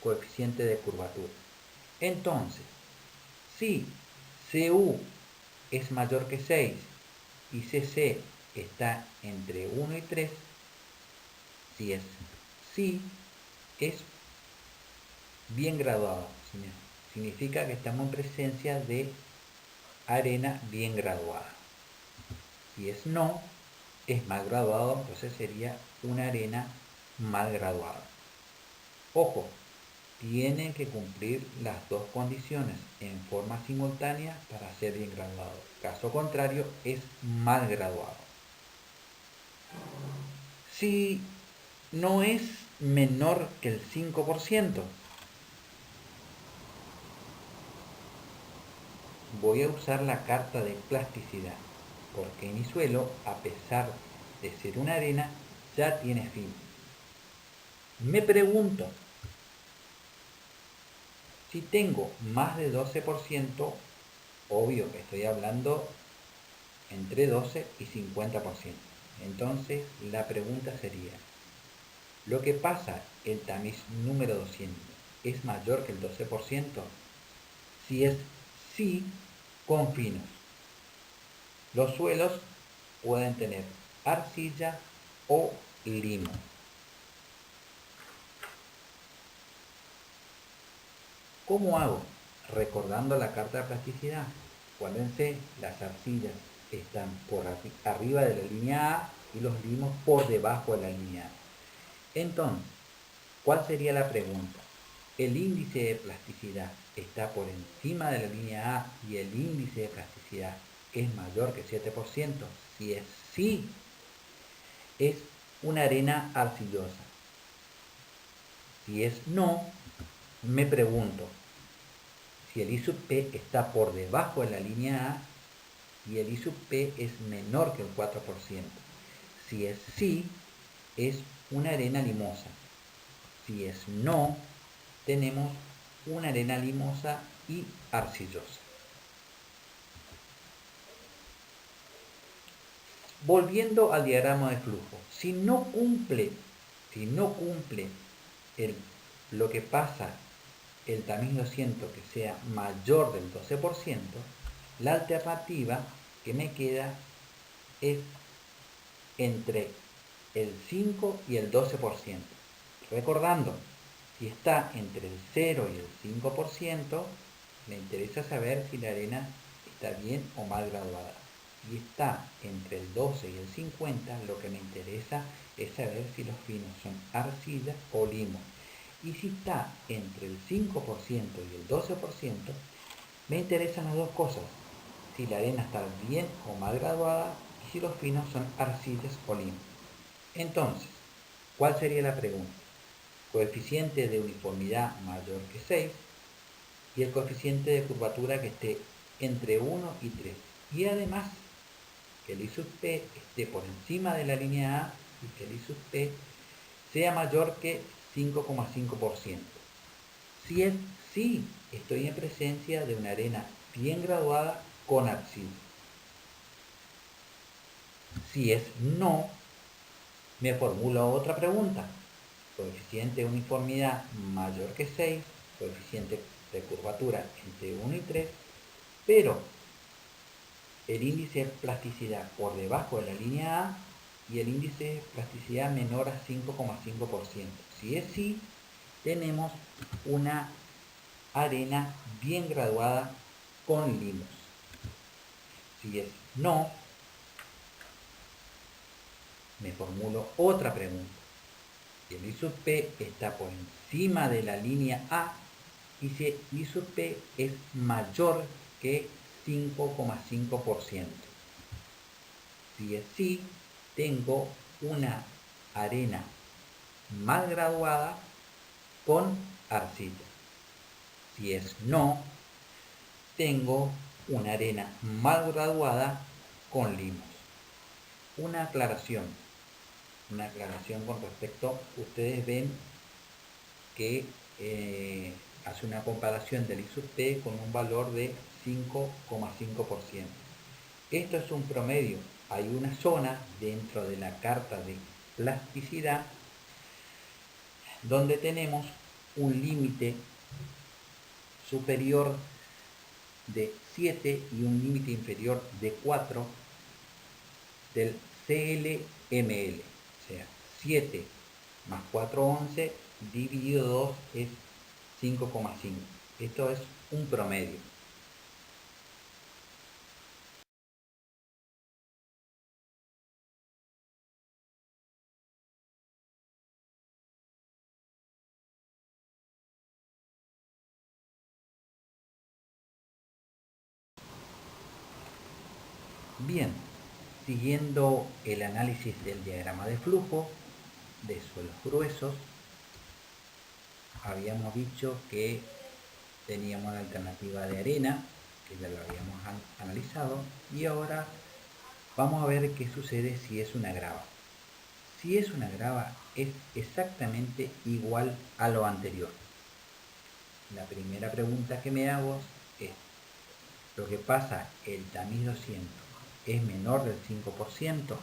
coeficiente de curvatura. Entonces, si CU es mayor que 6 y CC está entre 1 y 3, si es sí, es bien graduado. Significa que estamos en presencia de arena bien graduada. Si es no, es mal graduado, entonces sería una arena mal graduada. Ojo, tienen que cumplir las dos condiciones en forma simultánea para ser bien graduado. Caso contrario, es mal graduado. Si no es menor que el 5%, voy a usar la carta de plasticidad, porque mi suelo, a pesar de ser una arena, ya tiene fin. Me pregunto, si tengo más de 12%, obvio que estoy hablando entre 12 y 50%. Entonces la pregunta sería, ¿lo que pasa el tamiz número 200 es mayor que el 12%? Si es sí, con finos. Los suelos pueden tener arcilla o limo. ¿Cómo hago? Recordando la carta de plasticidad. Acuérdense, las arcillas están por arriba de la línea A y los limos por debajo de la línea A. Entonces, ¿cuál sería la pregunta? ¿El índice de plasticidad está por encima de la línea A y el índice de plasticidad es mayor que 7%? Si es sí, es una arena arcillosa. Si es no, me pregunto si el I sub P está por debajo de la línea A y el I sub P es menor que el 4%. Si es sí, es una arena limosa. Si es no, tenemos una arena limosa y arcillosa. Volviendo al diagrama de flujo, si no cumple lo que pasa el tamiz 200 que sea mayor del 12%, la alternativa que me queda es entre el 5 y el 12%. Recordando, si está entre el 0 y el 5%, me interesa saber si la arena está bien o mal graduada. Si está entre el 12 y el 50, lo que me interesa es saber si los finos son arcilla o limo. Y si está entre el 5% y el 12%, me interesan las dos cosas. Si la arena está bien o mal graduada y si los finos son arcillas o limo. Entonces, ¿cuál sería la pregunta? Coeficiente de uniformidad mayor que 6 y el coeficiente de curvatura que esté entre 1 y 3. Y además, que el I sub P esté por encima de la línea A y que el I sub P sea mayor que 5,5%. Si es sí, estoy en presencia de una arena bien graduada con arcilla. Si es no, me formulo otra pregunta. Coeficiente de uniformidad mayor que 6, coeficiente de curvatura entre 1 y 3, pero el índice de plasticidad por debajo de la línea A y el índice de plasticidad menor a 5,5%. Si es sí, tenemos una arena bien graduada con limos. Si es no, me formulo otra pregunta. Si el I sub P está por encima de la línea A y si el I sub P es mayor que 5,5%. Si es sí, tengo una arena mal graduada con arcilla. Si es no, tengo una arena mal graduada con limos. Una aclaración con respecto, ustedes ven que hace una comparación del I sub P con un valor de 5,5%. Esto es un promedio. Hay una zona dentro de la carta de plasticidad donde tenemos un límite superior de 7 y un límite inferior de 4 del CLML. O sea, 7 más 4, 11, dividido 2 es 5,5. Esto es un promedio. Bien, siguiendo el análisis del diagrama de flujo de suelos gruesos, habíamos dicho que teníamos la alternativa de arena, que ya lo habíamos analizado, y ahora vamos a ver qué sucede si es una grava. Si es una grava es exactamente igual a lo anterior. La primera pregunta que me hago es, lo que pasa, el tamiz 200 es menor del 5%.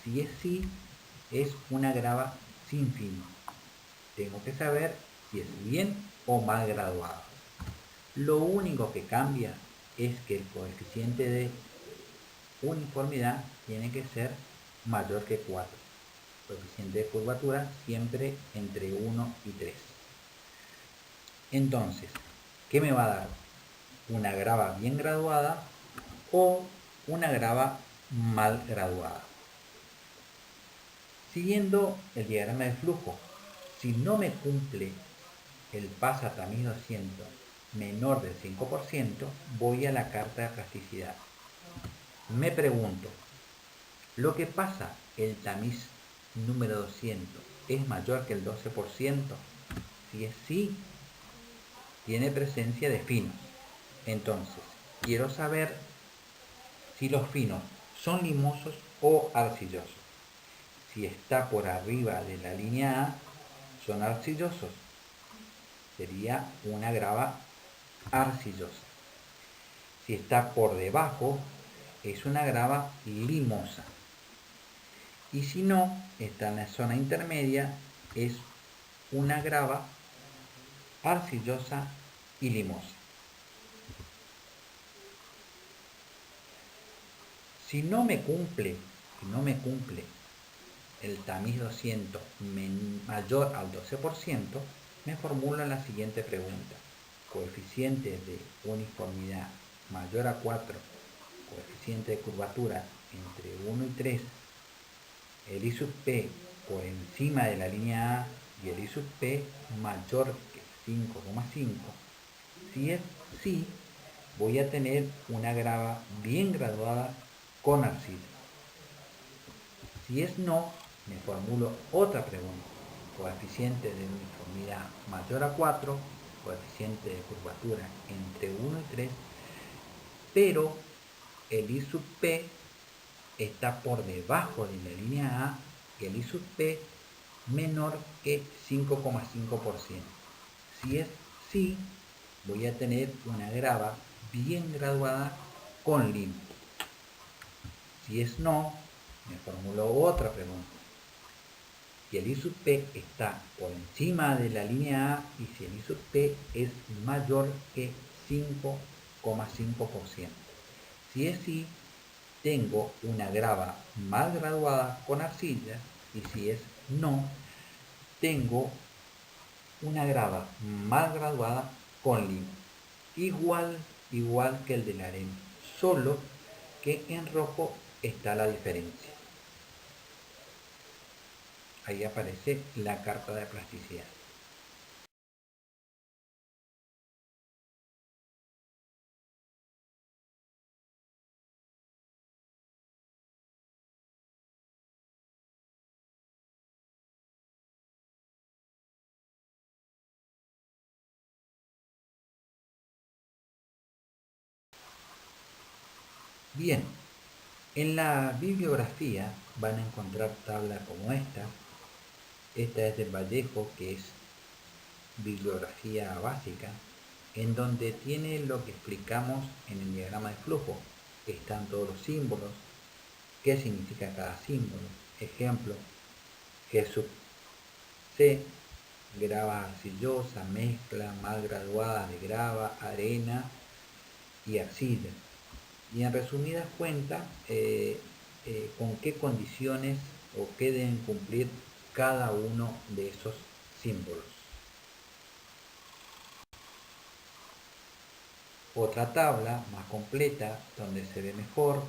Si es sí, es una grava sin fino. Tengo que saber si es bien o mal graduada. Lo único que cambia es que el coeficiente de uniformidad tiene que ser mayor que 4. Coeficiente de curvatura siempre entre 1 y 3. Entonces, ¿qué me va a dar? ¿Una grava bien graduada o una grava mal graduada? Siguiendo el diagrama de flujo, si no me cumple el pasa tamiz 200 menor del 5%, voy a la carta de plasticidad. Me pregunto, ¿lo que pasa el tamiz número 200 es mayor que el 12%? Si es sí, tiene presencia de finos. Entonces, quiero saber si los finos son limosos o arcillosos. Si está por arriba de la línea A, son arcillosos. Sería una grava arcillosa. Si está por debajo, es una grava limosa. Y si no, está en la zona intermedia, es una grava arcillosa y limosa. Si no me cumple el tamiz 200 mayor al 12%, me formulo la siguiente pregunta. Coeficiente de uniformidad mayor a 4, coeficiente de curvatura entre 1 y 3, el I sub P por encima de la línea A y el I sub P mayor que 5,5. Si es sí, voy a tener una grava bien graduada con arcilla. Si es no, me formulo otra pregunta. Coeficiente de uniformidad mayor a 4, coeficiente de curvatura entre 1 y 3, pero el I sub P está por debajo de la línea A y el I sub P menor que 5,5%. Si es sí, voy a tener una grava bien graduada con lim. Si es no, me formulo otra pregunta. Si el I sub P está por encima de la línea A y si el I sub P es mayor que 5,5%. Si es sí, tengo una grava mal graduada con arcilla y si es no, tengo una grava mal graduada con limo. Igual que el de la arena, solo que en rojo está la diferencia. Ahí aparece la carta de plasticidad. Bien, en la bibliografía van a encontrar tablas como esta. Esta es de Vallejo, que es bibliografía básica, en donde tiene lo que explicamos en el diagrama de flujo. están todos los símbolos, qué significa cada símbolo. Ejemplo, G sub C, grava arcillosa, mezcla mal graduada de grava, arena y arcilla. Y en resumidas cuentas, con qué condiciones o qué deben cumplir cada uno de esos símbolos. Otra tabla más completa donde se ve mejor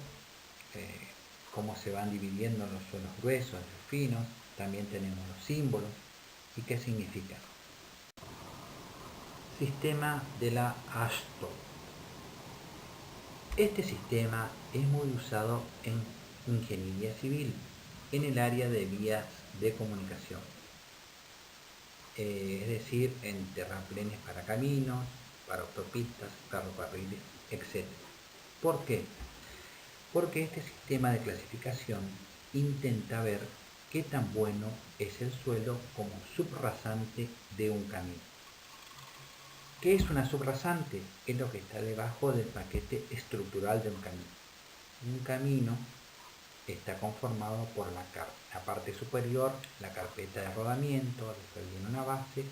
cómo se van dividiendo los suelos gruesos, los finos. También tenemos los símbolos y qué significan. Sistema de la ASHTO. Este sistema es muy usado en ingeniería civil, en el área de vías de comunicación, es decir, en terraplenes para caminos, para autopistas, ferrocarriles, etc. ¿Por qué? Porque este sistema de clasificación intenta ver qué tan bueno es el suelo como subrasante de un camino. ¿Qué es una subrasante? Es lo que está debajo del paquete estructural de un camino. Un camino está conformado por la parte superior, la carpeta de rodamiento, después viene una base,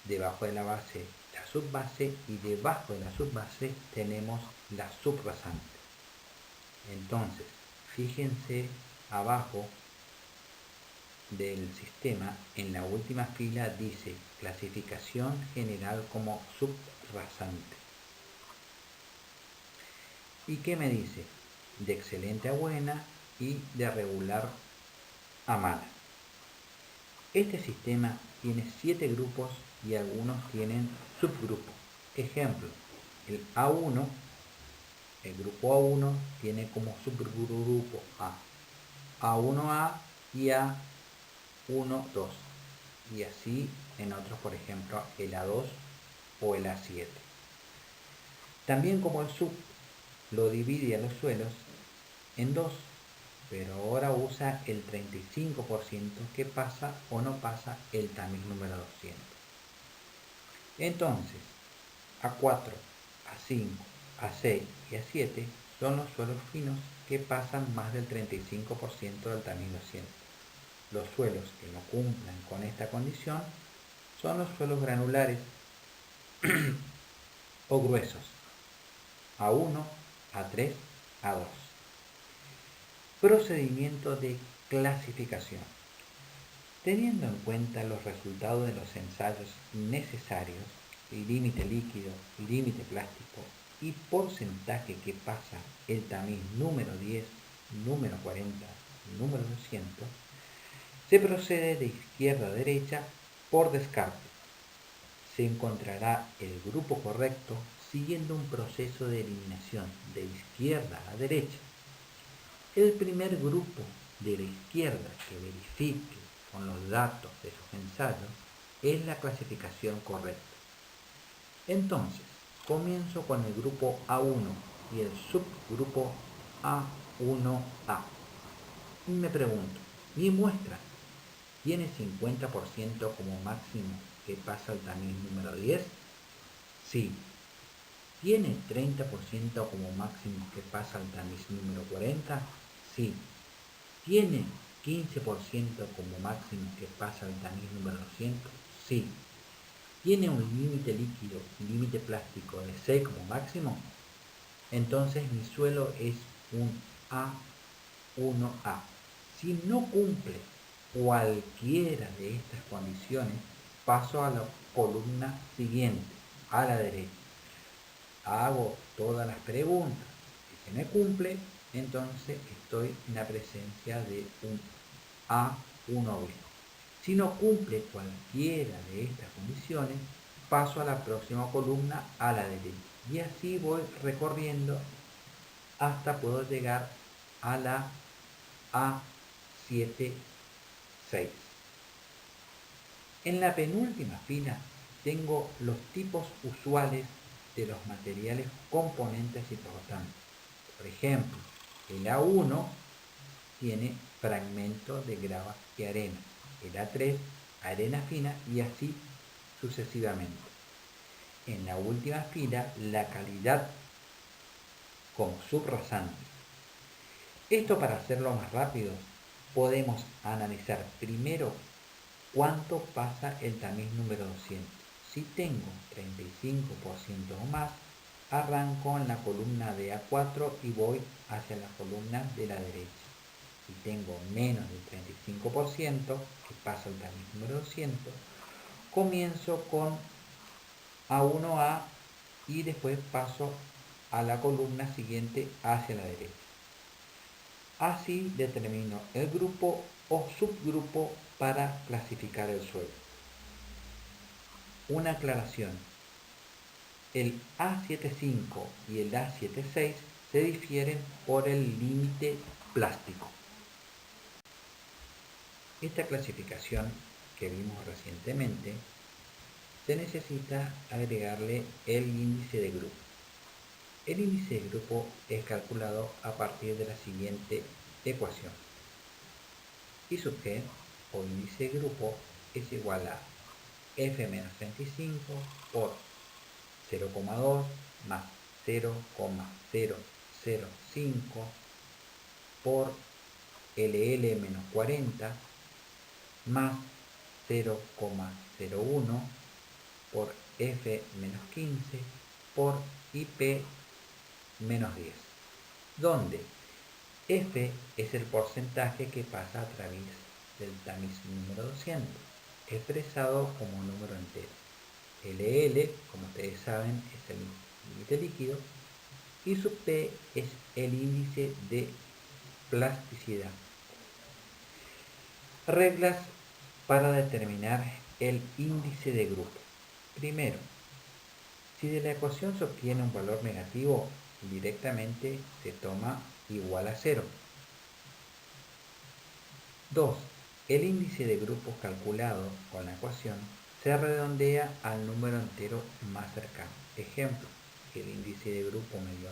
debajo de la base la subbase y debajo de la subbase tenemos la subrasante. Entonces, fíjense abajo del sistema, en la última fila dice clasificación general como subrasante. ¿Y qué me dice? De excelente a buena y de regular a mala. Este sistema tiene 7 grupos y algunos tienen subgrupos. Ejemplo, el A1, el grupo A1 tiene como subgrupo A1A y A1, 2. Y así en otros, por ejemplo, el A2 o el A7. También como el sub lo divide a los suelos en dos, pero ahora usa el 35% que pasa o no pasa el tamiz número 200. Entonces, A4, A5, A6 y A7 son los suelos finos que pasan más del 35% del tamiz 200. Los suelos que no cumplan con esta condición son los suelos granulares o gruesos, A1, A3, A2. Procedimiento de clasificación. Teniendo en cuenta los resultados de los ensayos necesarios, límite líquido, límite plástico y porcentaje que pasa el tamiz número 10, número 40, número 200, se procede de izquierda a derecha por descarte. Se encontrará el grupo correcto siguiendo un proceso de eliminación de izquierda a derecha. El primer grupo de la izquierda que verifique con los datos de sus ensayos es la clasificación correcta. Entonces, comienzo con el grupo A1 y el subgrupo A1A. Y me pregunto, ¿mi muestra tiene 50% como máximo que pasa el tamiz número 10? Sí. ¿Tiene 30% como máximo que pasa el tamiz número 40? Sí. ¿Tiene 15% como máximo que pasa el tamiz número 200? Sí. ¿Tiene un límite líquido y límite plástico de 6 como máximo? Entonces mi suelo es un A1A. Si no cumple cualquiera de estas condiciones, paso a la columna siguiente, a la derecha. Hago todas las preguntas. Si se me cumple, entonces estoy en la presencia de un A1B. Si no cumple cualquiera de estas condiciones, paso a la próxima columna a la derecha. Y así voy recorriendo hasta puedo llegar a la A7, 6. En la penúltima fila tengo los tipos usuales de los materiales componentes importantes. Por ejemplo, el A1 tiene fragmentos de grava y arena, el A3 arena fina y así sucesivamente. En la última fila, la calidad como subrasante. Esto, para hacerlo más rápido, podemos analizar primero cuánto pasa el tamiz número 200. Si tengo 35% o más, arranco en la columna de A4 y voy hacia la columna de la derecha. Si tengo menos del 35%, que pasa el tamiz número 200, comienzo con A1A y después paso a la columna siguiente hacia la derecha. Así determino el grupo o subgrupo para clasificar el suelo. Una aclaración: el A75 y el A76 se difieren por el límite plástico. Esta clasificación que vimos recientemente, se necesita agregarle el índice de grupo. El índice de grupo es calculado a partir de la siguiente ecuación. I sub g, o índice de grupo, es igual a f menos 35 por 0,2 más 0,005 por LL menos 40 más 0,01 por F menos 15 por IP menos 10, donde F es el porcentaje que pasa a través del tamiz número 200, expresado como número entero. LL, como ustedes saben, es el límite líquido, y sub P es el índice de plasticidad. Reglas para determinar el índice de grupo. Primero, si de la ecuación se obtiene un valor negativo, directamente se toma igual a 0. 2. El índice de grupos calculado con la ecuación se redondea al número entero más cercano. Ejemplo, el índice de grupo me dio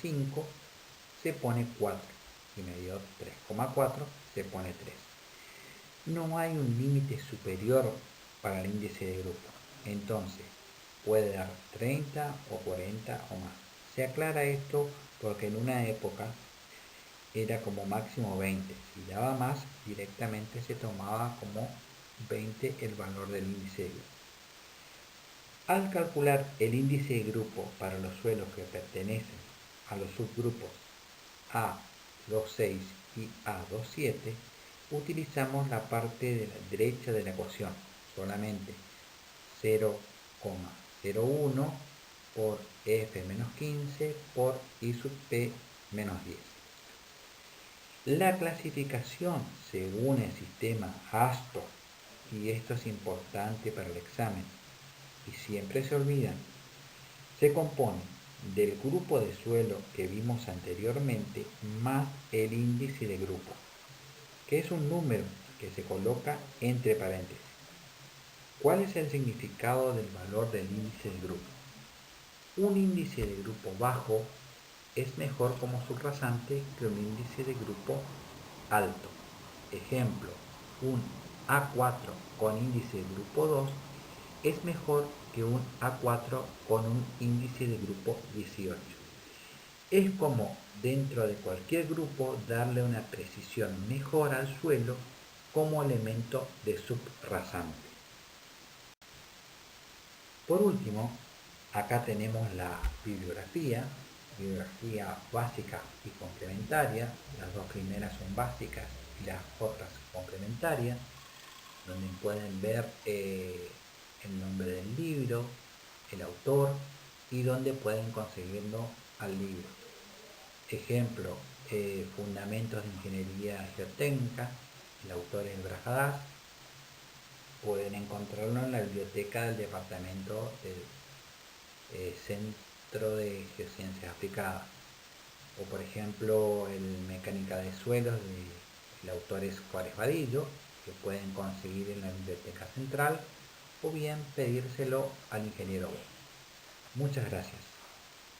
3,5, se pone 4, y me dio 3,4, se pone 3. No hay un límite superior para el índice de grupo, entonces puede dar 30 o 40 o más. Se aclara esto porque en una época era como máximo 20. Si daba más, directamente se tomaba como 20 el valor del índice de grupo. Al calcular el índice de grupo para los suelos que pertenecen a los subgrupos A26 y A27, utilizamos la parte de la derecha de la ecuación, solamente 0,01 por F menos 15 por I sub P menos 10. La clasificación según el sistema ASTO, y esto es importante para el examen, y siempre se olvidan, se compone del grupo de suelo que vimos anteriormente más el índice de grupo, que es un número que se coloca entre paréntesis. ¿Cuál es el significado del valor del índice de grupo? Un índice de grupo bajo es mejor como subrasante que un índice de grupo alto. Ejemplo, un A4 con índice de grupo 2 es mejor que un A4 con un índice de grupo 18. Es como dentro de cualquier grupo darle una precisión mejor al suelo como elemento de subrasante. Por último, acá tenemos la bibliografía básica y complementaria. Las dos primeras son básicas y las otras complementarias, donde pueden ver el nombre del libro, el autor y donde pueden conseguirlo al libro. Ejemplo, Fundamentos de Ingeniería Geotécnica, el autor es Brajadas. Pueden encontrarlo en la biblioteca del Departamento del Centro de Geociencias Aplicadas. O por ejemplo, el Mecánica de Suelos, el autor es Juárez Vadillo, que pueden conseguir en la Biblioteca Central, o bien pedírselo al ingeniero. Muchas gracias.